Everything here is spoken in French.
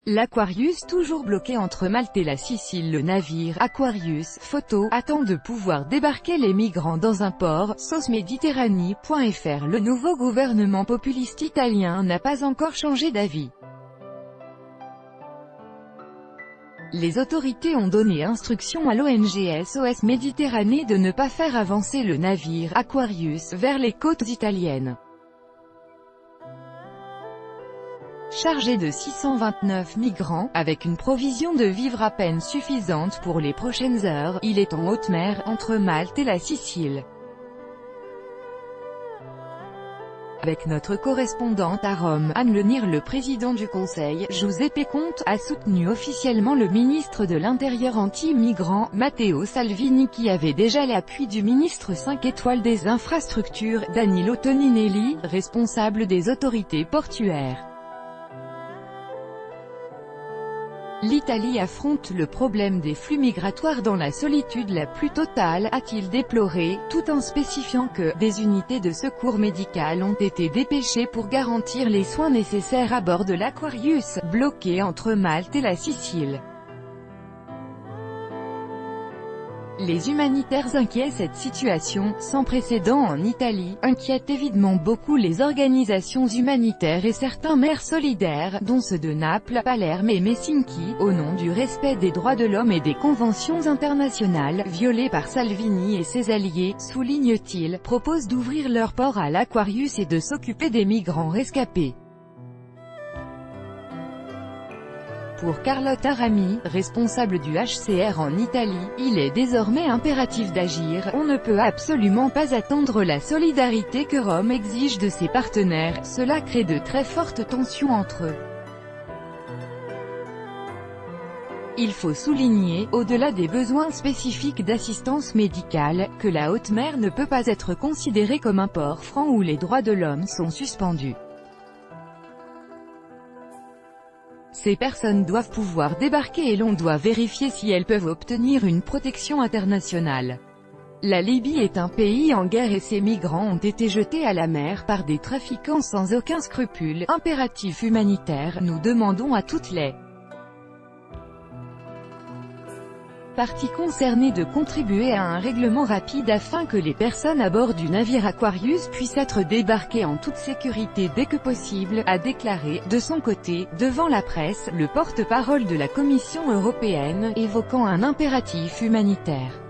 L'Aquarius toujours bloqué entre Malte et la Sicile. Le navire Aquarius Photo attend de pouvoir débarquer les migrants dans un port. Méditerranée.fr. Le nouveau gouvernement populiste italien n'a pas encore changé d'avis. Les autorités ont donné instruction à l'ONG SOS Méditerranée de ne pas faire avancer le navire Aquarius vers les côtes italiennes. Chargé de 629 migrants, avec une provision de vivres à peine suffisante pour les prochaines heures, il est en haute mer, entre Malte et la Sicile. Avec notre correspondante à Rome, Anne Lenir, le président du Conseil, Giuseppe Conte, a soutenu officiellement le ministre de l'Intérieur anti-migrants, Matteo Salvini, qui avait déjà l'appui du ministre 5 étoiles des Infrastructures, Danilo Toninelli, responsable des autorités portuaires. L'Italie affronte le problème des flux migratoires dans la solitude la plus totale, a-t-il déploré, tout en spécifiant que des unités de secours médical ont été dépêchées pour garantir les soins nécessaires à bord de l'Aquarius, bloqué entre Malte et la Sicile. Les humanitaires inquiets. Cette situation, sans précédent en Italie, inquiète évidemment beaucoup les organisations humanitaires et certains maires solidaires, dont ceux de Naples, Palerme et Messinki, au nom du respect des droits de l'homme et des conventions internationales, violées par Salvini et ses alliés, souligne-t-il, proposent d'ouvrir leur port à l'Aquarius et de s'occuper des migrants rescapés. Pour Carlotta Rami, responsable du HCR en Italie, il est désormais impératif d'agir. On ne peut absolument pas attendre la solidarité que Rome exige de ses partenaires, cela crée de très fortes tensions entre eux. Il faut souligner, au-delà des besoins spécifiques d'assistance médicale, que la haute mer ne peut pas être considérée comme un port franc où les droits de l'homme sont suspendus. Ces personnes doivent pouvoir débarquer et l'on doit vérifier si elles peuvent obtenir une protection internationale. La Libye est un pays en guerre et ces migrants ont été jetés à la mer par des trafiquants sans aucun scrupule. Impératif humanitaire, nous demandons à toutes les parties concernées de contribuer à un règlement rapide afin que les personnes à bord du navire Aquarius puissent être débarquées en toute sécurité dès que possible, a déclaré, de son côté, devant la presse, le porte-parole de la Commission européenne, évoquant un impératif humanitaire.